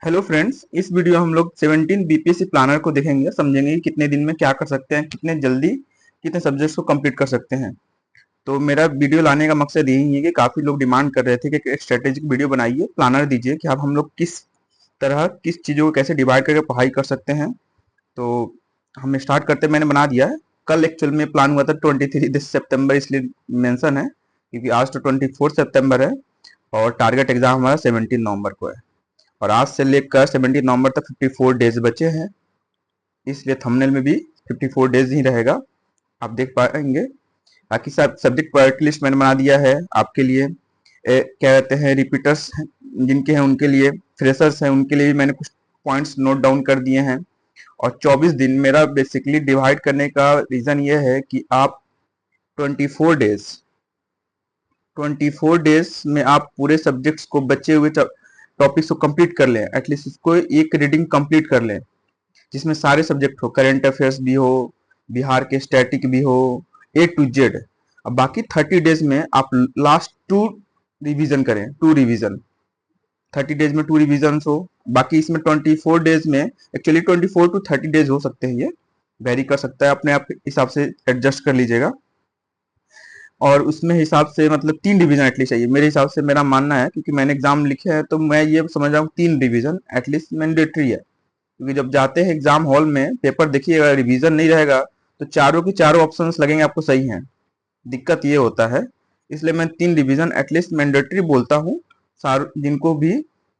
Hello friends, इस video हम लोग 17 बीपीएससी प्लानर को देखेंगे, समझेंगे कि कितने दिन में क्या कर सकते हैं, कितने जल्दी कितने सब्जेक्ट्स को कंप्लीट कर सकते हैं। तो मेरा वीडियो लाने का मकसद यही है कि काफ़ी लोग डिमांड कर रहे थे कि एक स्ट्रेटेजिक वीडियो बनाइए, प्लानर दीजिए कि अब हम लोग किस तरह किस चीज़ों को कैसे डिवाइड करके पढ़ाई कर सकते हैं। तो हम स्टार्ट करते, मैंने बना दिया है। कल एक्चुअल में प्लान हुआ था 23 सितंबर, इसलिए मेंशन है क्योंकि आज तो 24 सितंबर है और टारगेट एग्जाम हमारा 17 नवंबर को है। और आज से लेकर 17 नवंबर तक 54 डेज बचे हैं, इसलिए थंबनेल में भी 54 डेज ही रहेगा, आप देख पाएंगे। बाकी सब सब्जेक्ट प्रायोरिटी लिस्ट मैंने बना दिया है आपके लिए। क्या कहते हैं, रिपीटर्स जिनके हैं उनके लिए, फ्रेशर्स हैं उनके लिए भी मैंने कुछ पॉइंट्स नोट डाउन कर दिए हैं। और 24 दिन मेरा बेसिकली डिवाइड करने का रीज़न ये है कि आप 24 डेज 24 डेज में आप पूरे सब्जेक्ट्स को, बचे हुए टॉपिक्स को कंप्लीट कर लें, एटलीस्ट उसको एक रीडिंग कंप्लीट कर लें जिसमें सारे सब्जेक्ट हो, करंट अफेयर्स भी हो, बिहार के स्टैटिक भी हो, A to Z। अब बाकी 30 डेज में आप लास्ट टू रिवीजन करें, टू रिवीजन, 30 डेज में टू रिवीजन हो। बाकी इसमें 24 डेज में, एक्चुअली 24 to 30 डेज हो सकते हैं, ये वेरी कर सकता है, अपने आप हिसाब से एडजस्ट कर लीजिएगा। और उसमें हिसाब से मतलब 3 रिवीजन एटलीस्ट चाहिए मेरे हिसाब से, मेरा मानना है, क्योंकि मैंने एग्जाम लिखे हैं तो मैं ये समझ रहा हूँ 3 रिवीजन एटलीस्ट मैंडेटरी है। क्योंकि जब जाते हैं एग्जाम हॉल में पेपर देखिएगा, रिवीजन नहीं रहेगा तो चारों के चारों ऑप्शंस लगेंगे आपको सही हैं, दिक्कत ये होता है। इसलिए मैं 3 रिवीजन एटलीस्ट मैंडेटरी बोलता हूँ सार जिनको भी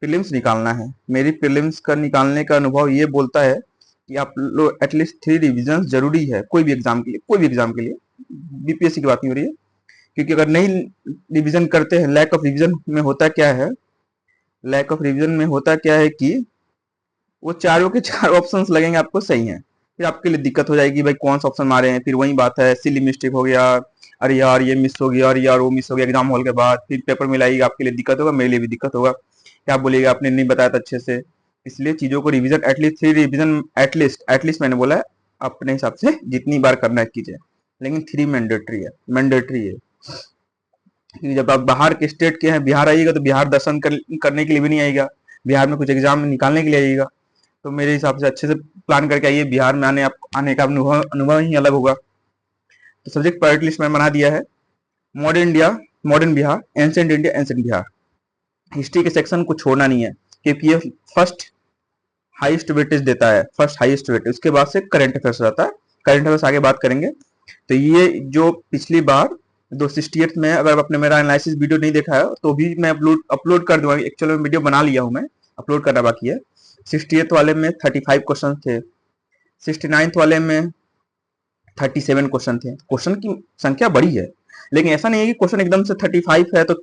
प्रीलिम्स निकालना है। मेरी प्रीलिम्स का निकालने का अनुभव ये बोलता है कि आप लोग एटलीस्ट 3 रिवीजन जरूरी है, कोई भी एग्जाम के लिए, कोई भी एग्जाम के लिए, बीपीएससी की बात नहीं हो रही है। क्योंकि अगर नहीं रिवीजन करते हैं, लैक ऑफ रिवीजन में होता क्या है, लैक ऑफ रिवीजन में होता क्या है कि वो चारों के चार ऑप्शंस लगेंगे आपको सही हैं, फिर आपके लिए दिक्कत हो जाएगी, भाई कौन सा ऑप्शन मारे हैं। फिर वही बात है, सिली मिस्टेक हो गया, अरे यार ये मिस हो गया, अरे यार वो मिस हो गया, एग्जाम हॉल के बाद फिर पेपर में लाएगी, आपके लिए दिक्कत होगा, मेरे लिए भी दिक्कत होगा, क्या बोलिएगा आपने नहीं बताया था अच्छे से। इसलिए चीजों को revision at least 3 revision, at least at least मैंने बोला है, अपने हिसाब से जितनी बार करना है कीजिए, लेकिन 3 मैंडेटरी है, मैंडेटरी है। क्योंकि जब आप बाहर के स्टेट के हैं, बिहार आइएगा तो बिहार दर्शन करने के लिए भी नहीं आएगा, बिहार में कुछ एग्जाम निकालने के लिए आइएगा। तो मेरे हिसाब से अच्छे से प्लान करके आइए, बिहार में आने का अनुभव अनुभव ही अलग होगा। तो सब्जेक्ट प्रायोरिटी लिस्ट में बना दिया है। Modern India, modern Bihar, ancient India, ancient Bihar. History के सेक्शन को छोड़ना नहीं है, क्योंकि ये फर्स्ट हाईएस्ट वेटेज देता है, फर्स्ट हाईएस्ट वेटेज, उसके बाद से करंट अफेयर्स रहता है। करंट अफेयर्स आगे बात करेंगे। तो ये जो पिछली बार 268 में, अगर आपने मेरा एनालिसिस वीडियो नहीं देखा है तो भी मैं अपलोड कर दूंगा, एक्चुअल में वीडियो बना लिया हूं, मैं अपलोड करना बाकी है। 68 वाले में 35 क्वेश्चन थे, 69 वाले में 37 क्वेश्चन थे। क्वेश्चन की संख्या बड़ी है, लेकिन ऐसा नहीं है कि क्वेश्चन एकदम से 35 है तो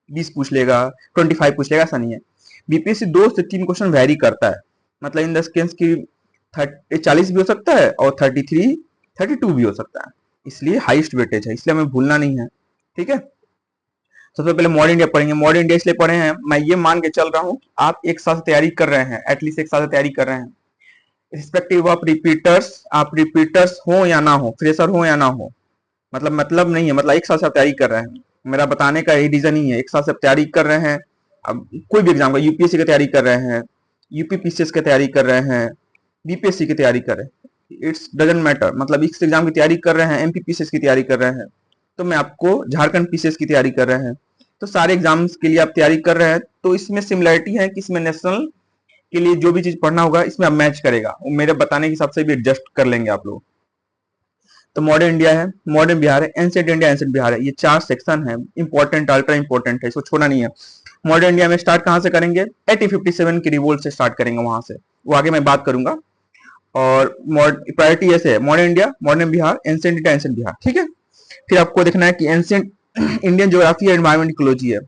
20 पूछ लेगा, 25 पूछ लेगा, ऐसा नहीं है। बीपीएससी 2 से 3 क्वेश्चन वेरी करता है, मतलब इन द सेंस की 40 भी हो सकता है और 33 32 भी हो सकता है, इसलिए हाईएस्ट वेटेज है, इसलिए हमें भूलना नहीं है। ठीक है, सबसे पहले मॉडर्न इंडिया पढ़ेंगे। मॉडर्न इंडिया इसलिए पढ़े हैं, मैं ये मान के चल रहा हूँ आप एक साल से तैयारी कर रहे हैं, एटलीस्ट एक साल से तैयारी कर रहे हैं, रिस्पेक्टिव ऑफ रिपीटर्स, आप रिपीटर्स हो या ना हो, फ्रेशर हो या ना हो, मतलब नहीं है, मतलब एक साल से आप तैयारी कर रहे हैं। मेरा बताने का यही रीजन ही है, एक साल से आप तैयारी कर रहे हैं, अब कोई भी एग्जाम का, यूपीएससी की तैयारी कर रहे हैं, यूपी पीसीएस की तैयारी कर रहे हैं, बीपीएससी की तैयारी कर रहे हैं, इट्स डजेंट मैटर, मतलब इस एग्जाम की तैयारी कर रहे हैं, एमपी पीसीएस की तैयारी कर रहे हैं, तो मैं आपको झारखंड पीसीएस की तैयारी कर रहे हैं, तो सारे एग्जाम्स के लिए आप तैयारी कर रहे हैं, तो इसमें सिमिलरिटी है कि इसमें नेशनल के लिए जो भी चीज पढ़ना होगा इसमें अब मैच करेगा, मेरे बताने के हिसाब से भी एडजस्ट कर लेंगे आप लोग। तो मॉडर्न इंडिया है, मॉडर्न बिहार है, एंशिएंट इंडिया, एंशिएंट बिहार है, ये 4 सेक्शन है, इंपॉर्टेंट, अल्ट्रा इंपॉर्टेंट है, इसको छोड़ना नहीं है। मॉडर्न इंडिया में स्टार्ट कहां से करेंगे, 1857 की रिवोल्ट से स्टार्ट करेंगे, वहां से, वो आगे मैं बात करूंगा। और प्रायोरिटी ऐसे है, modern India, modern Bihar, ancient India, ancient Bihar. ठीक है, फिर आपको देखना है कि ancient Indian geography and environment ecology है,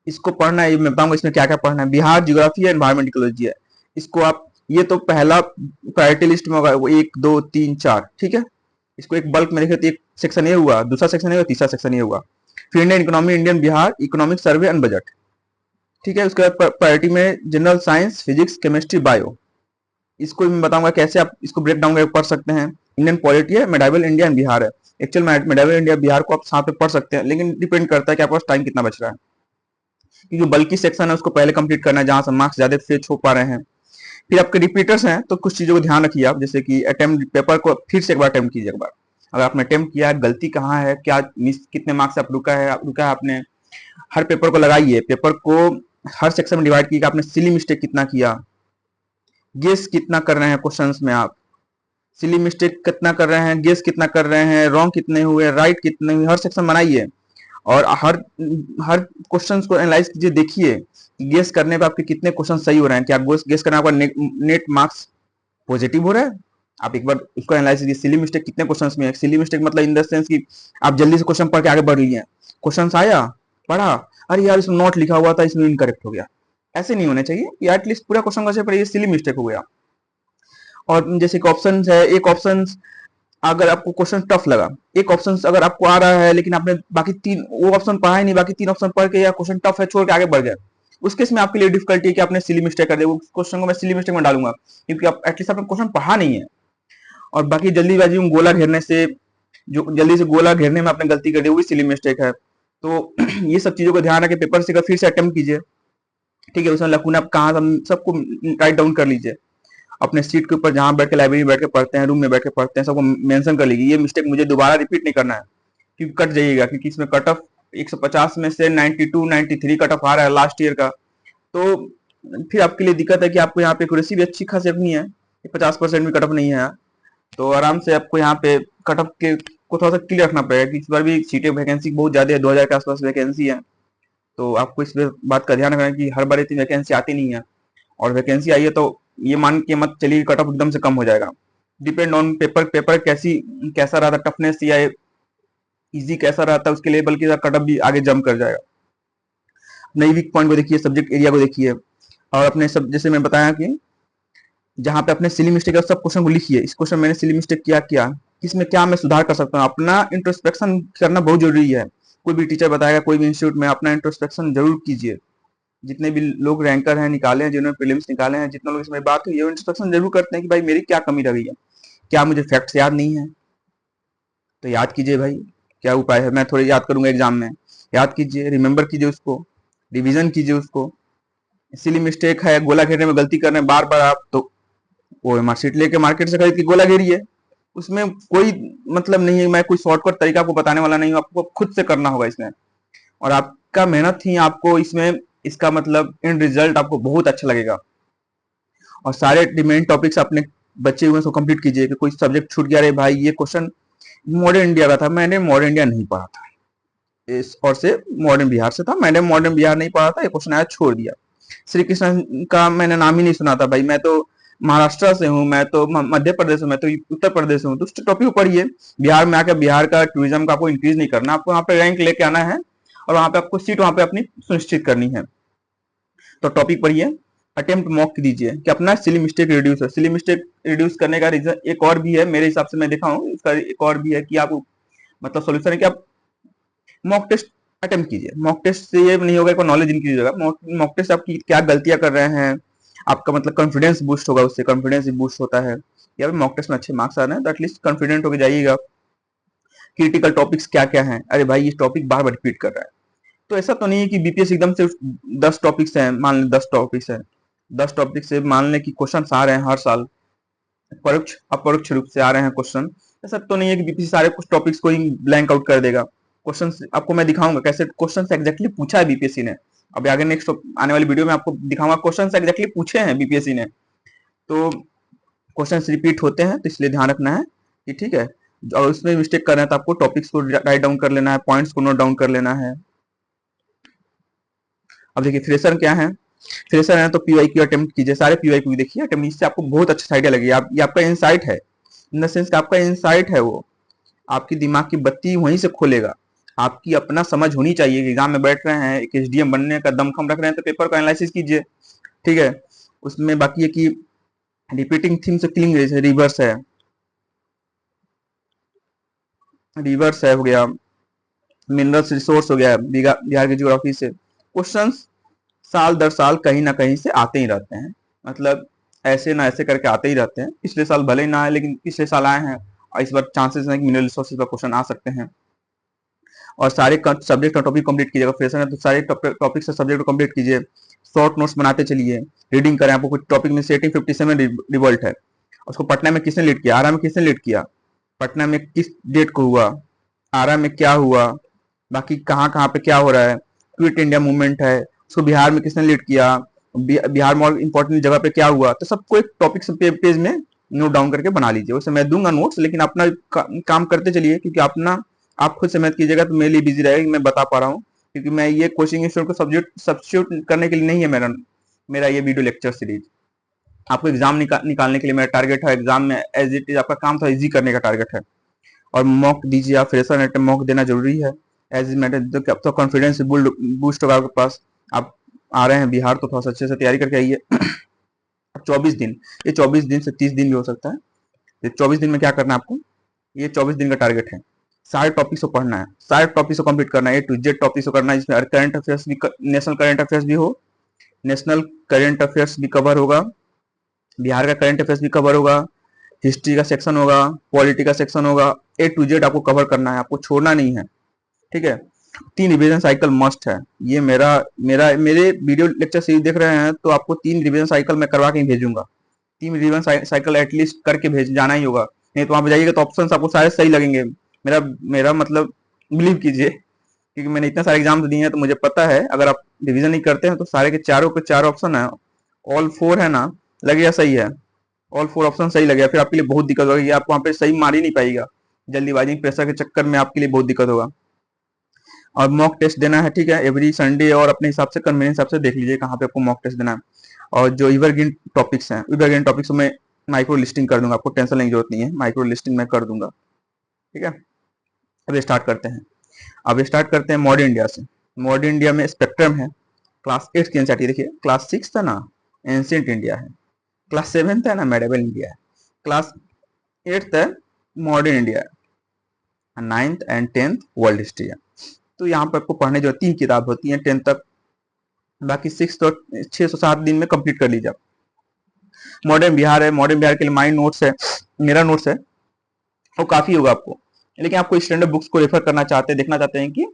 इसको पढ़ना है, मैं बताऊंगा इसमें क्या क्या पढ़ना है। Bihar geography and environment ecology है, इसको आप, ये तो पहला प्रायोरिटी लिस्ट में होगा, वो 1 2 3 4, ठीक है। इसको एक बल्क में देखे तो एक सेक्शन ये हुआ, दूसरा सेक्शन ये हुआ, तीसरा सेक्शन ये हुआ। फिर Indian economy, Indian Bihar, economic survey and budget, ठीक है। उसके बाद प्रायोरिटी में general science, physics, chemistry, bio, इसको मैं बताऊंगा कैसे आप इसको ब्रेक डाउन करके पढ़ सकते हैं। इंडियन पॉलिटी है, मेडावल इंडिया एंड बिहार है, एक्चुअल मेडावल इंडिया बिहार को आप साथ में पढ़ सकते हैं, लेकिन डिपेंड करता है कि आपके पास टाइम कितना बच रहा है। क्योंकि बल्कि सेक्शन है उसको पहले कंप्लीट करना है, जहां से मार्क्स ज्यादा फेच हो पा रहे हैं। फिर आपके रिपीटर्स हैं, तो कुछ चीजों को ध्यान रखिए आप, जैसे कि अटेम्प्ट पेपर को फिर से एक बार अटेम्प्ट कीजिए एक बार। अगर आपने अटेम्प्ट किया है, गलती कहाँ है, क्या मिस, कितने मार्क्स से आप रुका है आपने, हर पेपर को लगाइए, पेपर को हर सेक्शन में डिवाइड कीजिए, आपने सिली मिस्टेक कितना किया, गेस कितना कर रहे हैं क्वेश्चंस में आप, सिली मिस्टेक कितना कर रहे हैं, गेस कितना कर रहे हैं, रॉन्ग कितने हुए, राइट कितने हुए, हर सेक्शन बनाइए और हर हर क्वेश्चंस को एनालाइज कीजिए, देखिए गेस करने पे आपके कितने क्वेश्चन सही हो रहे हैं, क्या गेस करने आपका नेट मार्क्स पॉजिटिव हो रहा है। आप एक बार उसको एनालाइज कीजिए, सिली मिस्टेक कितने क्वेश्चंस में है, सिली मिस्टेक मतलब इन द सेंस कि आप जल्दी से क्वेश्चन पढ़ के आगे बढ़ लिए, क्वेश्चन आया पढ़ा, अरे यार इसमें नोट लिखा हुआ था इसमें इनकरेक्ट हो गया, ऐसे नहीं होने चाहिए, या एटलीस्ट पूरा क्वेश्चन को अच्छे पढ़िए, सिली मिस्टेक हो गया। और जैसे कि ऑप्शन है, एक ऑप्शन अगर आपको क्वेश्चन टफ लगा, एक ऑप्शन अगर आपको आ रहा है लेकिन आपने बाकी तीन वो ऑप्शन पढ़ा ही नहीं, बाकी तीन ऑप्शन पढ़ के या क्वेश्चन टफ है छोड़ के आगे बढ़ गए, उस केस में आपके लिए डिफिकल्टी है कि आपने सिली मिस्टेक कर दिया, उस क्वेश्चन को मैं सिली मिस्टेक में डालूंगा, क्योंकि आप एटलीस्ट आपने क्वेश्चन पढ़ा नहीं है। और बाकी जल्दीबाजी में गोला घेरने से, जो जल्दी से गोला घेरने में आपने गलती कर दी, वो भी सिली मिस्टेक है। तो ये सब चीजों को ध्यान रखें, पेपर से फिर से अटेम्प्ट कीजिए, ठीक है, उसमें लकुना आप कहाँ सबको राइट डाउन कर लीजिए, अपने सीट के ऊपर जहां बैठ के लाइब्रेरी में बैठ के पढ़ते हैं, रूम में बैठ के पढ़ते हैं, सबको मेंशन कर लीजिए, ये मिस्टेक मुझे दोबारा रिपीट नहीं करना है, क्योंकि कट जाइएगा, क्योंकि इसमें कट ऑफ 150 में से 92 93 कट ऑफ आ रहा है लास्ट ईयर का, तो फिर आपके लिए दिक्कत है कि आपको यहाँ पे एक्यूरेसी भी अच्छी खासी रखनी है, 50% भी कट ऑफ नहीं है, तो आराम से आपको यहाँ पे कट ऑफ के को थोड़ा सा क्लियर रखना पड़ेगा कि इस बार भी सीटें वैकेंसी बहुत ज्यादा है, 2000 के आसपास वैकेंसी है, तो आपको इस बात का ध्यान रखना है कि हर बार इतनी वैकेंसी आती नहीं है, और वैकेंसी आई है तो ये मान के मत चलिए कट ऑफ एकदम से कम हो जाएगा, डिपेंड ऑन पेपर, पेपर कैसा रहा था, टफनेस या इजी कैसा रहता है उसके लिए, बल्कि कट ऑफ भी आगे जंप कर जाएगा। नई वीक पॉइंट को देखिए, सब्जेक्ट एरिया को देखिए, और अपने सब जैसे मैं बताया कि जहां पे अपने सिली मिस्टेक है सब क्वेश्चन को लिखिए, इस क्वेश्चन मैंने सिली मिस्टेक किया क्या, किसमें क्या मैं सुधार कर सकता हूँ, अपना इंट्रोस्पेक्शन करना बहुत जरूरी है। कोई भी टीचर बताएगा, कोई भी इंस्टीट्यूट में, अपना इंट्रोस्पेक्शन जरूर कीजिए। जितने भी लोग रैंकर हैं निकाले हैं, जिन्होंने प्रीलिम्स निकाले हैं, जितने लोग इसमें बात हुई है, इंट्रोस्पेक्शन जरूर करते हैं कि भाई मेरी क्या कमी रह गई है, क्या मुझे फैक्ट्स याद नहीं है, तो याद कीजिए भाई, क्या उपाय है, मैं थोड़े याद करूंगा एग्जाम में, याद कीजिए, रिमेंबर कीजिए उसको, रिविजन कीजिए उसको। इसीलिए मिस्टेक है, गोला घेरने में गलती कर रहे हैं बार बार आप, तो वो मार्कशीट लेके मार्केट से खरीद के गोला घेरिए, उसमें कोई मतलब नहीं है, मैं कोई शॉर्टकट तरीका आपको बताने वाला नहीं हूँ, आपको खुद से करना होगा इसमें, और आपका मेहनत ही आपको इसमें, इसका मतलब इन रिजल्ट आपको बहुत अच्छा लगेगा। और सारे डिमेंड टॉपिक्स अपने बचे हुए उसको कंप्लीट कीजिए, कि कोई सब्जेक्ट छूट गया, अरे भाई ये क्वेश्चन मॉडर्न इंडिया का था, मैंने मॉडर्न इंडिया नहीं पढ़ा था, इस और से मॉडर्न बिहार से था, मैंने मॉडर्न बिहार नहीं पढ़ा था, ये क्वेश्चन आया छोड़ दिया। श्री कृष्ण का मैंने नाम ही नहीं सुना था, भाई मैं तो महाराष्ट्र से हूँ, मैं तो मध्य प्रदेश हूँ, मैं तो उत्तर प्रदेश हूँ, तो उस टॉपिक को पढ़िए। बिहार में आकर बिहार का टूरिज्म का आपको इंक्रीज नहीं करना, आपको वहाँ पे रैंक लेके आना है, और वहाँ पे आपको सीट वहाँ पे अपनी सुनिश्चित करनी है। तो टॉपिक पढ़िए, अटेम्प्ट मॉक दीजिए कि अपना सिली मिस्टेक रिड्यूस है। सिली मिस्टेक रिड्यूस करने का रीजन एक और भी है, मेरे हिसाब से मैं देखा हूँ, इसका एक और भी है कि आप मतलब सोल्यूशन है कि आप मॉक टेस्ट अटेम्प्ट कीजिए। मॉक टेस्ट से ये नहीं होगा कि नॉलेज इंक्रीज होगा, मॉक टेस्ट आपकी क्या गलतियां कर रहे हैं, आपका मतलब कॉन्फिडेंस बूस्ट होगा, उससे कॉन्फिडेंस भी बूस्ट होता है, या मॉक टेस्ट में अच्छे मार्क्स आ रहे हैं तो एटलीस्ट कॉन्फिडेंट होकर जाइएगा। क्रिटिकल टॉपिक्स क्या क्या हैं, अरे भाई ये टॉपिक बार बार रिपीट कर रहा है, तो ऐसा तो नहीं है कि बीपीएस एकदम से 10 टॉपिक्स हैं, मान लें 10 टॉपिक्स हैं, 10 टॉपिक से मान लें कि क्वेश्चन आ रहे हैं हर साल, परोक्ष अपरोक्ष रूप से आ रहे हैं क्वेश्चन, ऐसा तो नहीं है कि बीपीएससी सारे कुछ टॉपिक्स को ही ब्लैंक आउट कर देगा। क्वेश्चन आपको मैं दिखाऊंगा कैसे क्वेश्चन एग्जैक्टली पूछा है बीपीएससी ने, अभी आगे नेक्स्ट आने वाली वीडियो में आपको दिखाऊंगा क्वेश्चन एग्जैक्टली पूछे हैं बीपीएससी ने। तो क्वेश्चन रिपीट होते हैं, तो इसलिए ध्यान रखना है कि ठीक है, और उसमें मिस्टेक कर रहे हैं तो आपको टॉपिक्स को राइट डाउन कर लेना है, पॉइंट्स को नोट डाउन कर लेना है। अब देखिए फ्रेशर क्या है, फ्रेशर है तो पीवाईक्यू अटेम्प्ट कीजिए, सारे पीवाईक्यू देखिए अटेम्प्ट, इससे आपको बहुत अच्छा आइडिया लगेगा, ये आपका इंसाइट है, इन द सेंस आपका इंसाइट है, वो आपकी दिमाग की बत्ती वहीं से खोलेगा। आपकी अपना समझ होनी चाहिए कि एग्जाम में बैठ रहे हैं, एक एसडीएम बनने का दमखम रख रहे हैं, तो पेपर का एनालिसिस कीजिए, ठीक है। उसमें बाकी है कि रिपीटिंग थीम से किलिंग रिवर्स है, रिवर्स है हो गया, मिनरल्स रिसोर्स हो गया, बिहार की ज्योग्राफी से क्वेश्चंस साल दर साल कहीं ना कहीं से आते ही रहते हैं, मतलब ऐसे ना ऐसे करके आते ही रहते हैं। पिछले साल भले ही ना आए, लेकिन पिछले साल आए हैं, और इस बार चांसेस हैं कि मिनरल रिसोर्सेज का क्वेश्चन आ सकते हैं। और सारे सब्जेक्ट और टॉपिक कंप्लीट कीजिएगा। फ्रेशर है तो सारे टॉपिक से सब्जेक्ट को कंप्लीट कीजिए। शॉर्ट नोट्स बनाते चलिए, रीडिंग करें। आपको कुछ टॉपिक में सेटिंग 57 रिवोल्ट है, उसको पटना में किसने लीड किया, आरा में किसने लीड किया, पटना में किस डेट को हुआ, आरा में क्या हुआ, बाकी कहाँ कहाँ पे क्या हो रहा है, क्विट इंडिया मूवमेंट है उसको बिहार में किसने लीड किया, बिहार में और इंपॉर्टेंट जगह पे क्या हुआ, तो सबको एक टॉपिक पेज में नोट डाउन करके बना लीजिए। वैसे मैं दूंगा नोट्स, लेकिन अपना काम करते चलिए, क्योंकि अपना आप खुद से मेहनत कीजिएगा तो मेरे लिए बिजी रहेगा कि मैं बता पा रहा हूँ, क्योंकि मैं ये कोचिंग इंस्टीट्यूट को सब्सिट्यूट करने के लिए नहीं है मेरा मेरा ये वीडियो लेक्चर सीरीज। आपको एग्जाम निकालने के लिए मेरा टारगेट है, एग्जाम में एज इट इज आपका काम था इजी करने का टारगेट है। और मॉक दीजिए, आप फ्रेशर नेट मॉक देना जरूरी है एज इज मैटर, अब तो कॉन्फिडेंस बूस्ट होगा आपके पास। आप आ रहे हैं बिहार तो थोड़ा सा अच्छे से तैयारी करके आइए। अब 24 दिन, ये 24 दिन से 30 दिन भी हो सकता है। ये 24 दिन में क्या करना है आपको, ये 24 दिन का टारगेट है। सारे टॉपिक्स को पढ़ना है, सारे टॉपिक्स को कंप्लीट करना है, ए टू जेड टॉपिक्स को करना है, जिसमें करंट अफेयर्स भी, नेशनल करंट अफेयर्स भी हो, नेशनल करंट अफेयर्स भी कवर होगा, बिहार का करंट अफेयर्स भी कवर होगा, हिस्ट्री का सेक्शन होगा, पॉलिटी का सेक्शन होगा, ए टू जेड आपको कवर करना है, आपको छोड़ना नहीं है, ठीक है। 3 रिवीजन साइकिल मस्ट है। ये मेरे वीडियो लेक्चर सीरीज देख रहे हैं तो आपको 3 रिवीजन साइकिल मैं करवा के ही भेजूंगा। 3 रिवीजन साइकिल एटलीस्ट करके भेज जाना ही होगा, नहीं तो वहां पे जाइएगा तो ऑप्शन आपको सारे सही लगेंगे। मेरा मेरा मतलब बिलीव कीजिए, क्योंकि मैंने इतने सारे एग्जाम दिए हैं तो मुझे पता है, अगर आप रिवीजन नहीं करते हैं तो सारे के चारों ऑप्शन है, ऑल 4 है ना, लगेगा सही है, ऑल 4 ऑप्शन सही लगेगा, फिर आपके लिए बहुत दिक्कत होगी, आप वहां पे सही मार ही नहीं पाएगा, जल्दीबाजी प्रेशर के चक्कर में आपके लिए बहुत दिक्कत होगा। और मॉक टेस्ट देना है, ठीक है, एवरी संडे, और अपने हिसाब से कन्वीनियंस हिसाब से देख लीजिए कहाँ पे आपको मॉक टेस्ट देना है। और जो एवरग्रीन टॉपिक्स हैं, एवरग्रीन टॉपिक्स में माइक्रो लिस्टिंग कर दूंगा, आपको टेंशन लेने की जरूरत नहीं है, माइक्रो लिस्टिंग मैं कर दूंगा, ठीक है। अब स्टार्ट करते हैं, मॉडर्न इंडिया से। मॉडर्न इंडिया में स्पेक्ट्रम है, क्लास 8 की एनसीईआरटी देखिए, क्लास 6 था ना एंशिएंट इंडिया है, क्लास 7 है ना मेडिवल इंडिया है, क्लास 8 है मॉडर्न इंडिया है, 9th and 10th world history है। तो यहाँ पर आपको पढ़ने जो 3 किताब होती हैं 10th तक, बाकी 6 तो 6 से 7 दिन में कंप्लीट कर लीजिए आप। मॉडर्न बिहार है, मॉडर्न बिहार के लिए माइंड नोट्स है, मेरा नोट्स है, वो काफी होगा आपको, लेकिन आपको स्टैंडर्ड बुक्स को रेफर करना चाहते हैं, देखना चाहते हैं कि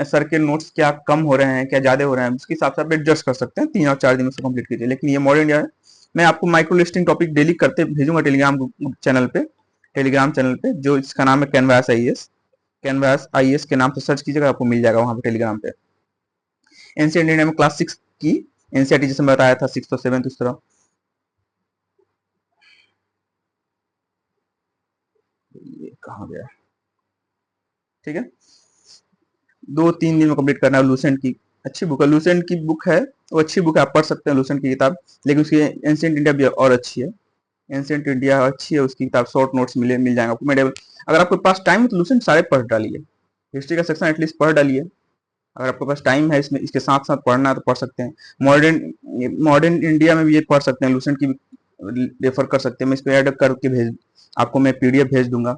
सर के नोट्स क्या कम हो रहे हैं, क्या ज्यादा हो रहे हैं, उसके हिसाब से आप एडजस्ट कर सकते हैं, 3 और 4 दिन में कंप्लीट कीजिए। लेकिन ये मॉडर्न इंडिया है, मैं आपको माइक्रो लिस्टिंग टॉपिक डेली करते भेजूंगा टेलीग्राम चैनल पे, जो इसका नाम है कैनवास आईएएस के नाम से सर्च कीजिएगा, आपको मिल जाएगा वहां पे टेलीग्राम पे। एनसीईआरटी इंडिया में क्लास 6 की एनसीईआरटी जैसे मैं बताया था 6th और 7th, इस तरह ये कहाँ गया, ठीक है। 2-3 दिन में कंप्लीट करना है। लूसेंट की अच्छी बुक है, लूसेंट की बुक है, वो अच्छी बुक है, आप पढ़ सकते हैं लूसेंट की किताब, लेकिन उसकी एंशिएंट इंडिया भी और अच्छी है, एंशिएंट इंडिया अच्छी है, उसकी किताब शॉर्ट नोट्स मिल जाएगा आपको मेडिवल। अगर आपके पास टाइम है तो लूसेंट सारे पढ़ डालिए, हिस्ट्री का सेक्शन एटलीस्ट पढ़ डालिए, अगर आपके पास टाइम है इसमें, इसके साथ साथ पढ़ना है तो पढ़ सकते हैं। मॉडर्न इंडिया में भी ये पढ़ सकते हैं, लूसेंट की रेफर कर सकते हैं, मैं इस पर ऐड करके आपको मैं पीडीएफ भेज दूंगा,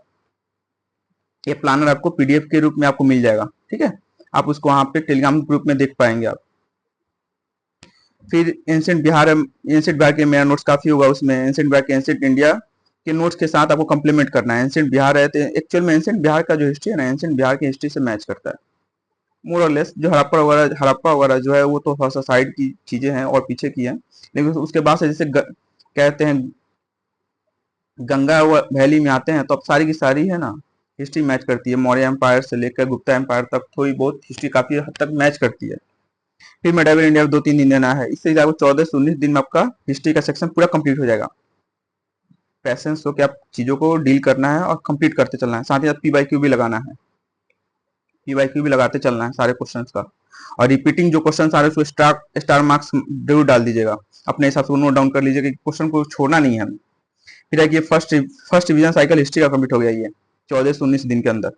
ये प्लानर आपको पीडीएफ के रूप में आपको मिल जाएगा, ठीक है, आप उसको वहां पे टेलीग्राम ग्रुप में देख पाएंगे आप। फिर एंशिएंट बिहार के मेरा नोट्स काफी होगा उसमें, एंशिएंट बिहार के एंशिएंट इंडिया के नोट्स के साथ आपको कंप्लीमेंट करना है। एंशिएंट बिहार है तो एक्चुअल में एंशिएंट बिहार का जो हिस्ट्री है ना, एंशिएंट बिहार की हिस्ट्री से मैच करता है मोर और लेस। जो हड़प्पा वगैरह जो है वो तो थोड़ा सा साइड की चीजें हैं और पीछे की है, लेकिन उसके बाद से जैसे कहते हैं गंगा वैली में आते हैं तो अब सारी की सारी है ना हिस्ट्री मैच करती है, मौर्य एम्पायर से लेकर गुप्ता एम्पायर तक थोड़ी बहुत हिस्ट्री काफी हद तक मैच करती है। फिर मेडिवल इंडिया में 2-3 दिन देना है, इससे आपको 14 से 19 दिन में आपका हिस्ट्री का सेक्शन पूरा कंप्लीट हो जाएगा। पैसेंस हो कि आप चीजों को डील करना है और कंप्लीट करते चलना है, साथ ही साथ पीवाईक्यू भी लगाना है, पीवाईक्यू भी लगाते चलना है सारे क्वेश्चन का, और रिपीटिंग जो क्वेश्चन आ रहे हैं उसको स्टार मार्क्स जरूर डाल दीजिएगा, अपने हिसाब से नोट डाउन कर लीजिएगा कि क्वेश्चन को छोड़ना नहीं है हमें। फिर ये फर्स्ट रिवीजन साइकिल हिस्ट्री का कंप्लीट हो गया, ये 14 से 19 दिन के अंदर।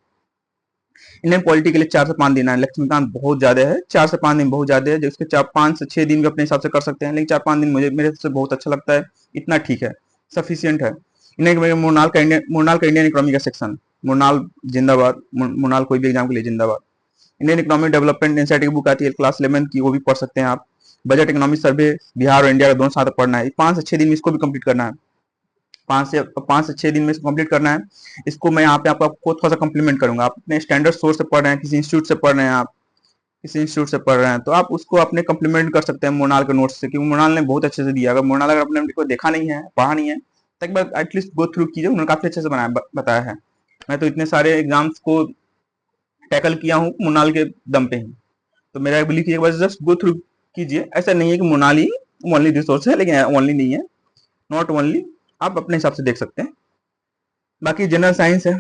इंडियन पॉलिटी के लिए 4 से 5 दिन है, लक्ष्मीकांत बहुत ज्यादा है, 4 से 5 दिन बहुत ज्यादा है, जो उसके 5 से 6 दिन भी अपने हिसाब से कर सकते हैं, लेकिन 4-5 दिन मुझे मेरे से बहुत अच्छा लगता है, इतना ठीक है, सफिशियंट है। मुरनाल का इंडियन इकोनॉमी का सेक्शन, मुरनाल जिंदाबाद, मुरनाल कोई भी एग्जाम के लिए जिंदाबाद। इंडियन इकोनॉमिक डेवलपमेंट एनसीईआरटी की बुक आती है क्लास 11 की, वो भी पढ़ सकते हैं आप। बजट इकोनॉमिक सर्वे बिहार और इंडिया का दोनों साथ पढ़ना है, 5 से 6 दिन में इसको भी कंप्लीट करना है, पाँच से 6 दिन में इसको कंप्लीट करना है। इसको मैं यहाँ पे आपको थोड़ा सा कम्प्लीमेंट करूंगा। आप अपने स्टैंडर्ड सोर्स से पढ़ रहे हैं, किसी इंस्टीट्यूट से पढ़ रहे हैं, आप किसी इंस्टीट्यूट से पढ़ रहे हैं, तो आप उसको अपने कम्प्लीमेंट कर सकते हैं मोनाल के नोट्स से, क्योंकि मोनाल ने बहुत अच्छे से दिया। अगर मोनाल अगर आपने को देखा नहीं है, पढ़ा नहीं है, तो एक बार एटलीस्ट गो थ्रू कीजिए, उन्होंने काफी अच्छे से बताया है। मैं तो इतने सारे एग्जाम्स को टैकल किया हूँ मोनाल के दम पे ही। तो मेरा बिलीव एक बार जस्ट गो थ्रू कीजिए। ऐसा नहीं है कि मोनाल ही ओनली रिसोर्स है, लेकिन ओनली नहीं है, नॉट ओनली, आप अपने हिसाब से देख सकते हैं। बाकी जनरल साइंस है,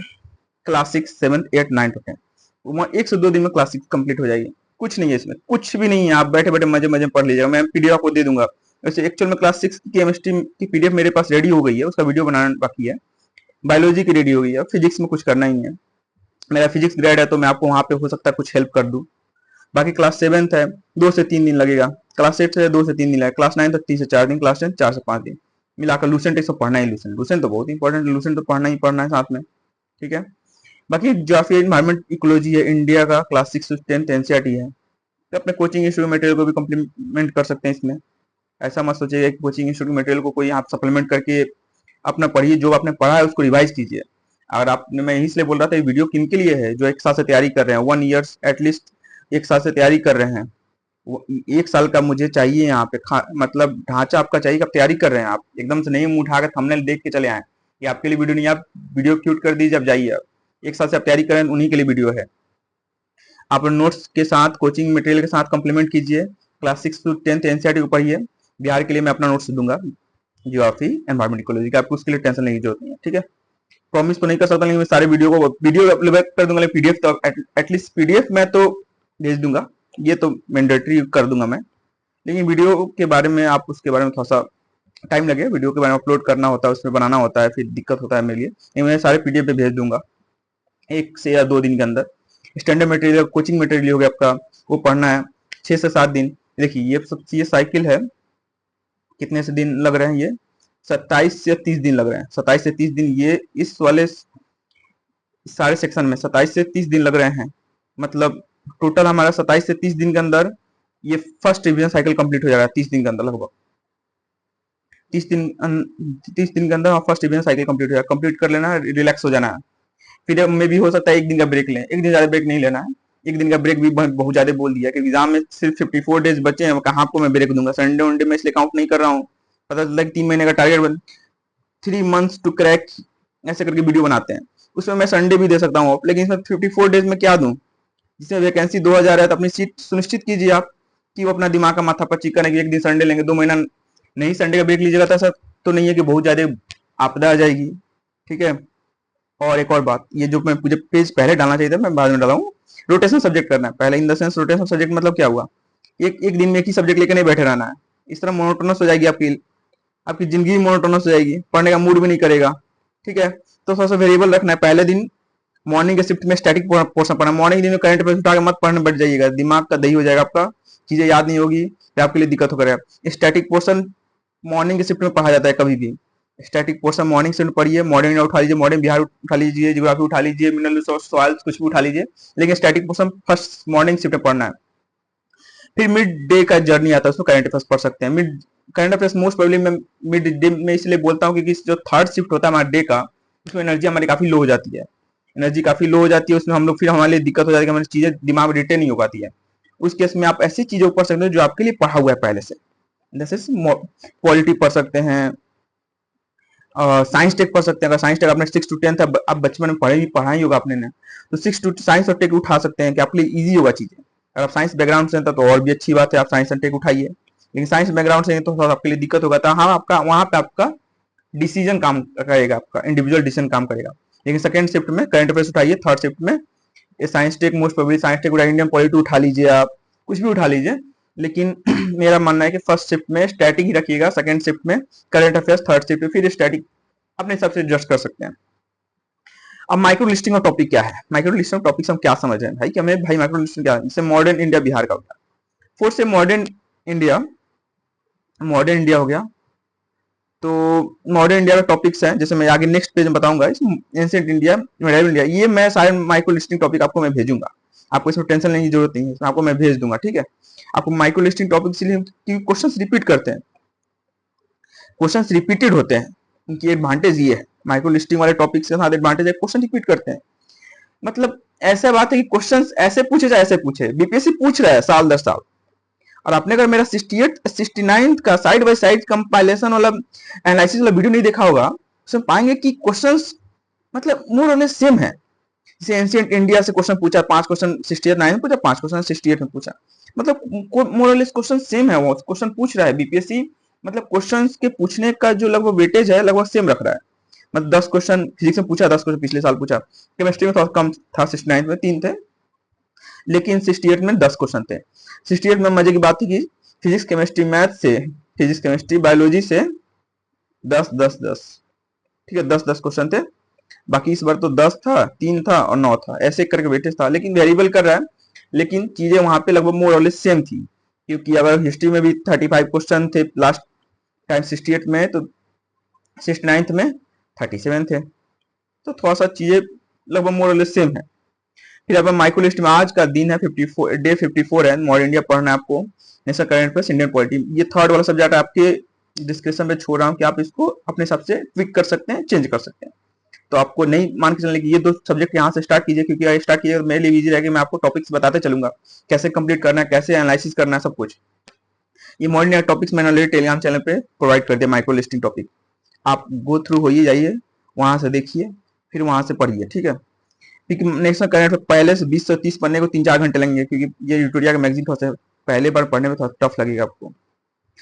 क्लास 6, 7, 8, 9 10, 1 से 2 दिन में क्लास 6 कंप्लीट हो जाएगी। कुछ नहीं है इसमें, कुछ भी नहीं है, आप बैठे बैठे मजे मजे पढ़ लीजिएगा। मैं पीडीएफ आपको दे दूंगा। वैसे एक्चुअल में क्लास 6 की केमिस्ट्री की पीडीएफ मेरे पास रेडी हो गई है, उसका वीडियो बनाना बाकी है। बायोलॉजी की रेडी हो गई है, फिजिक्स में कुछ करना ही है। मेरा फिजिक्स ग्रेड है, तो मैं आपको वहां पे हो सकता है कुछ हेल्प कर दूं। बाकी क्लास 7 है, 2 से 3 दिन लगेगा। क्लास 8 से 2 से 3 दिन लगेगा। क्लास 9 तक 3 से 4 दिन, क्लास 10 4 से 5 दिन मिलाकर। लूसेंट एक पढ़ना ही, लूसेंट तो बहुत इंपॉर्टेंट है, लूसेंट तो पढ़ना ही पढ़ना है साथ में, ठीक है। बाकी ज्योग्राफी एनवायरमेंट इकोलॉजी है, इंडिया का क्लास 6 से 10 एनसीईआरटी है। तो अपने कोचिंग इंस्टीट्यूट मटेरियल को भी कम्प्लीमेंट कर सकते हैं इसमें। ऐसा मत सोचिए कि कोचिंग इंस्टीट्यूट मटेरियल को कोई आप सप्लीमेंट करके अपना पढ़िए, जो आपने पढ़ा है उसको रिवाइज कीजिए। अगर आपने, मैं इसलिए बोल रहा था, ये वीडियो किन के लिए है, जो 1 साल से तैयारी कर रहे हैं, 1 ईयर्स एटलीस्ट 1 साल से तैयारी कर रहे हैं। 1 साल का मुझे चाहिए यहाँ पे मतलब ढांचा आपका चाहिए, आप तैयारी कर रहे हैं। आप एकदम से नहीं मुंह उठा कर थंबनेल देख के चले आए, ये आपके लिए वीडियो नहीं। आप वीडियो क्यूट कर दीजिए, आप जाइए। आप 1 साल से आप तैयारी करें, उन्हीं के लिए वीडियो है। आप नोट्स के साथ कोचिंग मटेरियल के साथ कंप्लीमेंट कीजिए। क्लास 6 टू 10 एनसीईआरटी को पढ़िए। बिहार के लिए मैं अपना नोट्स दूंगा, जियोग्राफी एनवायरमेंट इकोलॉजी का, आपको उसके लिए टेंशन लेने की जरूरत नहीं है, ठीक है। प्रॉमिस तो नहीं कर सकता, लेकिन मैं सारे वीडियो अपलोड कर दूंगा। पीडीएफ तो एटलीस्ट पीडीएफ मैं तो भेज दूंगा, ये तो मैंडेटरी कर दूंगा मैं। लेकिन वीडियो के बारे में, आप उसके बारे में थोड़ा सा टाइम लगेगा। वीडियो के बारे में अपलोड करना होता है, उसमें बनाना होता है, फिर दिक्कत होता है मेरे लिए। लेकिन मैं सारे पीडीएफ पे भेज दूंगा 1 से या 2 दिन के अंदर। स्टैंडर्ड मटेरियल, कोचिंग मटेरियल हो गया आपका, वो पढ़ना है 6 से 7 दिन। देखिए ये सब, ये साइकिल है, कितने से दिन लग रहे हैं, ये 27 से 30 दिन लग रहे हैं। 27 से 30 दिन, ये इस वाले सारे सेक्शन में 27 से 30 दिन लग रहे हैं। मतलब टोटल हमारा 27 से 30 दिन के अंदर ये फर्स्ट रिवीजन साइकिल कंप्लीट हो जाएगा। 30 दिन के अंदर लगभग 30 दिन के अंदर फर्स्ट रिवीजन साइकिल कंप्लीट हो जाएगा। कंप्लीट कर लेना है, रिलैक्स हो जाना है। फिर में भी हो सकता है 1 दिन का ब्रेक लें, 1 दिन ज्यादा ब्रेक नहीं लेना है। 1 दिन का ब्रेक भी बहुत ज्यादा बोल दिया कि एग्जाम में सिर्फ 54 डेज बचे हैं, कहाँ आपको मैं ब्रेक दूंगा। संडे वनडे में इसलिए काउंट नहीं कर रहा हूँ। पता चलता है 3 महीने का टारगेट, 3 मंथ्स टू क्रैक, ऐसे करके वीडियो बनाते हैं। उसमें मैं संडे भी दे सकता हूँ, लेकिन इसमें 54 डेज में क्या दूं। जिसमें वैकेंसी 2000 है, तो अपनी सीट सुनिश्चित कीजिए आप, कि वो अपना दिमाग का माथा पच्ची करें कि 1 दिन संडे लेंगे, 2 महीना नहीं संडे का ब्रेक लीजिएगा, तो सर तो नहीं है कि बहुत ज्यादा आपदा आ जाएगी, ठीक है। और एक और बात, ये जो मैं मुझे पेज पहले डालना चाहिए था, मैं बाद में डाला हूँ। रोटेशन सब्जेक्ट करना है पहले। In the sense rotation subject मतलब क्या हुआ, एक दिन में एक ही सब्जेक्ट लेकर नहीं बैठे रहना है। इस तरह मोनोटोनस हो जाएगी आपकी आपकी जिंदगी मोनोटोनस हो जाएगी, पढ़ने का मूड भी नहीं करेगा, ठीक है। तो थोड़ा सा वेरिएबल रखना है। पहले दिन मॉर्निंग के शिफ्ट में स्टैटिक पोर्शन पढ़ना। मॉर्निंग दिन में करंट अफेयर्स उठा के मत पढ़ने बैठ जाइएगा, दिमाग का दही हो जाएगा आपका, चीजें याद नहीं होगी, फिर आपके लिए दिक्कत हो करेगा। स्टैटिक पोर्शन मॉर्निंग के शिफ्ट में पढ़ा जाता है कभी भी। स्टैटिक पोर्शन मॉर्निंग से पढ़िए। मॉडर्न उठा लीजिए, मॉडर्न बिहार उठा लीजिए, ज्योग्राफी उठा लीजिए, मिनरल रिसोर्स सॉइल्स कुछ भी उठा लीजिए, लेकिन static portion first morning shift में पढ़ना है। फिर मिड डे का जर्नी आता है, उसमें करंट अफेयर्स पढ़ सकते हैं। Mid current affairs most probably मैं मिड डे में इसलिए बोलता हूँ, क्योंकि जो थर्ड शिफ्ट होता है हमारे डे का, उसमें एनर्जी हमारी काफी लो हो जाती है। एनर्जी काफी लो हो जाती है उसमें, हम लोग फिर हमारे लिए दिक्कत हो जाती है, हमारी चीजें दिमाग में रिटेन नहीं हो पाती है। उस केस में आप ऐसी चीजों पढ़ सकते हो जो आपके लिए पढ़ा हुआ है पहले से, जैसे पॉलिटी पढ़ सकते हैं, साइंस टेक पढ़ सकते हैं। अगर साइंस टेक आपने 6 टू 10 अब बचपन में पढ़ा ही होगा आपने ने, तो 6 टू साइंस और टेक उठा सकते हैं कि आपके लिए इजी होगा चीजें। अगर आप साइंस बैकग्राउंड से हैं तो और भी अच्छी बात है, आप साइंस एंड टेक उठाइए। लेकिन साइंस बैकग्राउंड से हैं तो आपके लिए दिक्कत होगा। तो हाँ, आपका वहां पे आपका डिसीजन काम करेगा, आपका इंडिविजुअल डिसीजन काम करेगा। लेकिन सेकंड शिफ्ट में करंट अफेयर्स उठाइए, थर्ड शिफ्ट में science tech, most probably science tech उठाइए, इंडियन पॉलिटी उठा लीजिए, आप कुछ भी उठा लीजिए। लेकिन मेरा मानना है कि फर्स्ट शिफ्ट में स्टैटिक ही रखिएगा, सेकंड शिफ्ट में करंट अफेयर्स, थर्ड शिफ्ट में फिर स्टैटिक अपने हिसाब से एडजस्ट कर सकते हैं। अब माइक्रो लिस्टिंग ऑफ टॉपिक क्या है, माइक्रो लिस्टिंग ऑफ टॉपिक हम क्या समझ रहे हैं भाई, कि हमें भाई माइक्रो लिस्टिंग क्या है। जैसे मॉडर्न इंडिया बिहार का हो गया, फोर्थ से इंडिया मॉडर्न इंडिया हो गया। तो मॉडर्न इंडिया का टॉपिक्स हैं, जैसे मैं आगे नेक्स्ट पेज में बताऊंगा। एंशिएंट इंडिया, मिडिवल इंडिया, ये मैं सारे माइक्रो लिस्टिंग टॉपिक आपको मैं भेजूंगा। आपको इसमें टेंशन लेने की जरूरत नहीं है, इसमें आपको मैं भेज दूंगा, ठीक है। आपको माइक्रो लिस्टिंग टॉपिक इसलिए क्योंकि क्वेश्चन रिपीट करते हैं, क्वेश्चन रिपीटेड होते हैं। इनकी एडवांटेज ये है, माइक्रो लिस्टिंग वाले टॉपिक्स के साथ एडवांटेज है, क्वेश्चन रिपीट करते हैं। मतलब ऐसा बात है कि क्वेश्चंस ऐसे पूछे चाहे ऐसे पूछे, बीपीएससी पूछ रहा है साल दर साल। और आपने अगर मेरा 68 69 का साइड बाय साइड कंपाइलेशन वाला एनालिसिस वाला वीडियो नहीं देखा होगा, उसमें पाएंगे कि क्वेश्चंस मतलब मोर और लेस सेम है। जैसे एंशिएंट इंडिया से क्वेश्चन पूछा, 5 क्वेश्चन 68 9 में पूछा, 5 क्वेश्चन 68 में पूछा, मतलब मोर और लेस क्वेश्चन सेम है, वो क्वेश्चन पूछ रहा है बीपीएससी। मतलब क्वेश्चंस के पूछने का जो लगभग वेटेज है लगभग सेम रख रहा है। मतलब 10 क्वेश्चन फिजिक्स में पूछा, 10 क्वेश्चन पिछले साल पूछा। केमिस्ट्री में थोड़ा कम था, 69 में 3 थे, लेकिन 68 में 10 क्वेश्चन थे। 68 में मजे की बात थी कि फिजिक्स केमिस्ट्री मैथ से, फिजिक्स केमिस्ट्री बायोलॉजी से 10 10 10, ठीक है, 10 10 क्वेश्चन थे। बाकी इस बार तो 10 था, 3 था और 9 था, ऐसे करके वेटेज था, लेकिन वेरिएबल कर रहा है। लेकिन चीजें वहां पे लगभग मोर और लेस सेम थी, क्योंकि अगर हिस्ट्री में भी 35 क्वेश्चन थे लास्ट टाइम 68 में, तो 69th में 37 थे, तो थोड़ा सा चीजें लगभग मोर और लेस सेम है। फिर अब माइक्रो लिस्ट में आज का दिन है 54, डे 54 है, मॉडर्न इंडिया पढ़ना है आपको, national current affairs, Indian polity. ये थर्ड वाला सब्जेक्ट आपके डिस्क्रिप्शन में छोड़ रहा हूँ कि आप इसको अपने हिसाब से ट्विक कर सकते हैं, चेंज कर सकते हैं। तो आपको नहीं मान के चलने की, ये 2 सब्जेक्ट यहाँ से स्टार्ट कीजिए, क्योंकि स्टार्ट कीजिए तो मेरे लिए इजी रहेगा, मैं आपको टॉपिक्स बताते चलूंगा कैसे कंप्लीट करना है, कैसे एनालिसिस करना है, सब कुछ। ये मॉडर्न इंडिया टॉपिक्स मैंने ऑलरेडी टेलीग्राम चैनल पे प्रोवाइड कर दिया, माइक्रो लिस्टिंग टॉपिक। आप गो थ्रू होइए, जाइए वहां से देखिए, फिर वहां से पढ़िए, ठीक है। क्योंकि नेशनल करंट पहले से 20 से 30 पढ़ने को 3-4 घंटे लगेंगे, क्योंकि ये यूटोरिया का मैगजीन थोड़ा सा पहले बार पढ़ने में थोड़ा टफ लगेगा आपको।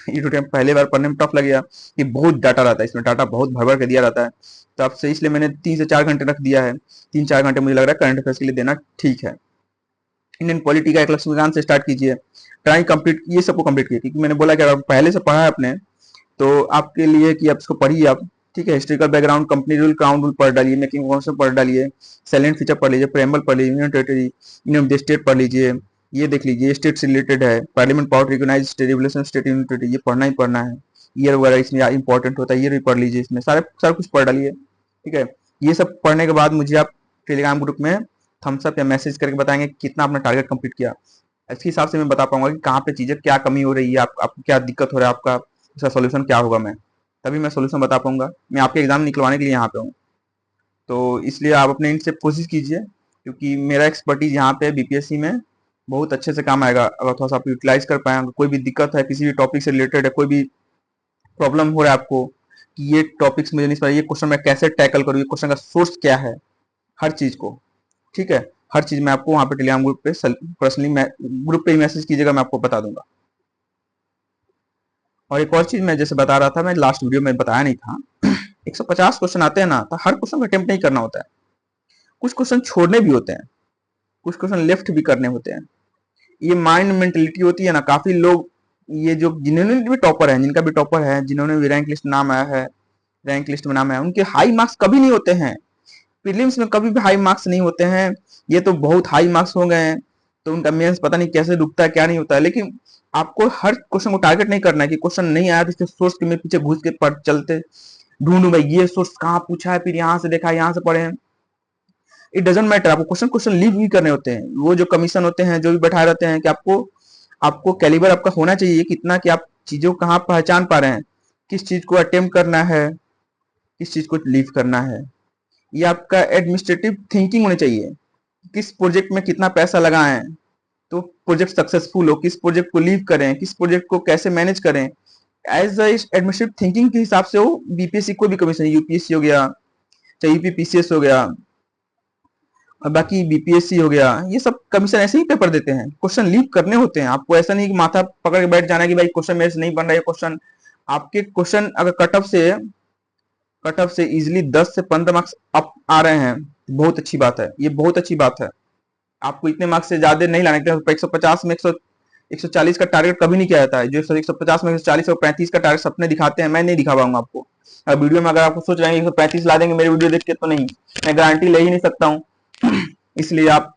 यूटोरिया पहले बार पढ़ने में टफ लगेगा कि बहुत डाटा रहता है इसमें, डाटा बहुत भर भर के दिया रहता है। तो आपसे इसलिए मैंने 3 से 4 घंटे रख दिया है। 3-4 घंटे मुझे लग रहा है करंट अफेयर्स के लिए देना ठीक है। इंडियन पॉलिटी का एक लक्ष्मीकांत से स्टार्ट कीजिए, ट्राई कंप्लीट, ये सबको कंप्लीट कीजिए, क्योंकि मैंने बोला कि अगर पहले से पढ़ा है आपने, तो आपके लिए कि आप इसको पढ़िए आप, ठीक है। Historical background, company rule, crown rule पढ़ डालिए, मेकिंग कॉन्सेप्ट पढ़ डालिए, साइलेंट फीचर पढ़ लीजिए, प्रेम्बल पढ़ लीजिए, union territory, union of the state पढ़ लीजिए, ये देख लीजिए, स्टेट से रिलेटेड है, parliament power recognise state, revolution state unity, ये पढ़ना ही पढ़ना है। ईयर वगैरह इसमें इंपॉर्टेंट होता है, ये भी पढ़ लीजिए, इसमें सारा कुछ पढ़ डालिए, ठीक है। ये सब पढ़ने के बाद मुझे आप टेलीग्राम ग्रुप में थम्स अप या मैसेज करके बताएंगे कितना आपने टारगेट कंप्लीट किया। इसके हिसाब से मैं बता पाऊंगा कि कहाँ पे चीजें, क्या कमी हो रही है, आपको क्या दिक्कत हो रहा है, आपका इसका सोल्यूशन क्या होगा, मैं तभी मैं सोल्यूशन बता पाऊंगा। मैं आपके एग्जाम निकलवाने के लिए यहाँ पे हूँ, तो इसलिए आप अपने इनसे कोशिश कीजिए, क्योंकि मेरा एक्सपर्टीज यहाँ पे बीपीएससी में बहुत अच्छे से काम आएगा। अगर थोड़ा सा आप यूटिलाइज कर पाएंगे, कोई भी दिक्कत है, किसी भी टॉपिक से रिलेटेड है, कोई भी प्रॉब्लम हो रहा है आपको कि ये टॉपिक्स मुझे नहीं समझ, ये क्वेश्चन मैं कैसे टैकल करूँ, ये क्वेश्चन का सोर्स क्या है, हर चीज को, ठीक है, हर चीज मैं आपको वहाँ पे टेलीग्राम ग्रुप पे पर्सनली ग्रुप पे ही मैसेज कीजिएगा, मैं आपको बता दूंगा। और एक और चीज मैं जैसे बता रहा था, मैं लास्ट वीडियो में बताया नहीं था, 150 क्वेश्चन आते हैं ना, तो हर क्वेश्चन को अटेम्प्ट नहीं करना होता है, कुछ क्वेश्चन छोड़ने भी होते हैं, कुछ क्वेश्चन लेफ्ट भी करने होते हैं। ये माइंड मेंटेलिटी होती है ना, काफी लोग, ये जो जिन्होंने भी टॉपर है, जिनका भी टॉपर है, जिन्होंने भी रैंक लिस्ट नाम आया है, रैंक लिस्ट में नाम आया, उनके हाई मार्क्स कभी नहीं होते हैं, प्रीलिम्स में कभी भी हाई मार्क्स नहीं होते हैं। ये तो बहुत हाई मार्क्स हो गए हैं, तो उनका मेंस पता नहीं कैसे रुकता है, क्या नहीं होता है। लेकिन आपको हर क्वेश्चन को टारगेट नहीं करना है कि क्वेश्चन नहीं आया तो इसके सोर्स के में पीछे घुस के पढ़ चलते ढूंढू भाई ये सोर्स कहाँ पूछा है, फिर यहाँ से देखा, यहाँ से पढ़े। इट डजेंट मैटर, आपको क्वेश्चन क्वेश्चन लीव भी करने होते हैं। वो जो कमीशन होते हैं, जो भी बैठाए रहते हैं, कि आपको आपको कैलिबर आपका होना चाहिए कितना, कि आप चीजों को कहाँ पहचान पा रहे हैं, किस चीज को अटेम्प्ट करना है, किस चीज को लीव करना है। ये आपका एडमिनिस्ट्रेटिव थिंकिंग होनी चाहिए, किस प्रोजेक्ट में कितना पैसा लगाएं तो प्रोजेक्ट सक्सेसफुल हो, किस प्रोजेक्ट को लीव करें, किस प्रोजेक्ट को कैसे मैनेज करें। एज एडमिनिस्ट्रेटिव थिंकिंग के हिसाब से वो बीपीएससी कोई भी कमीशन, यूपीएससी हो गया, चाहे यूपीपीसीएस हो गया, और बाकी बीपीएससी हो गया, ये सब कमीशन ऐसे ही पेपर देते हैं, क्वेश्चन लीव करने होते हैं। आपको ऐसा नहीं कि माथा पकड़ के बैठ जाना कि भाई क्वेश्चन मेरे से नहीं बन रहा है क्वेश्चन। आपके क्वेश्चन अगर कट ऑफ से इजिली 10 से 15 मार्क्स अप आ रहे हैं, बहुत अच्छी बात है, ये बहुत अच्छी बात है। आपको इतने मार्क्स से ज्यादा नहीं लाने के, 150 में 140 का टारगेट कभी नहीं किया जाता है। जो 150 में 140 और 35 का टारगेट सपने दिखाते हैं, मैं नहीं दिखा पाऊंगा आपको। वीडियो में अगर आपको सोच रहे हैं 135 ला देंगे मेरे वीडियो देख के, तो नहीं, मैं गारंटी ले ही नहीं सकता हूँ। इसलिए आप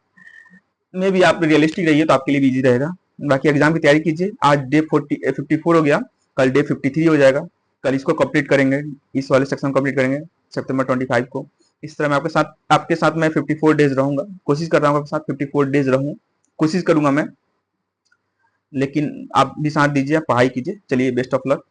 में भी आप रियलिस्टिक रहिए तो आपके लिए भी इजी रहेगा। बाकी एग्जाम की तैयारी कीजिए। आज डे 54 हो गया, कल डे 53 हो जाएगा, कल इसको कंप्लीट करेंगे, इस वाले सेक्शन कंप्लीट करेंगे सितंबर 25 को। इस तरह मैं आपके साथ मैं 54 डेज रहूंगा, कोशिश कर रहा हूँ आपके साथ 54 डेज रहूँ, कोशिश करूंगा मैं। लेकिन आप भी साथ दीजिए, पढ़ाई कीजिए। चलिए, बेस्ट ऑफ लक।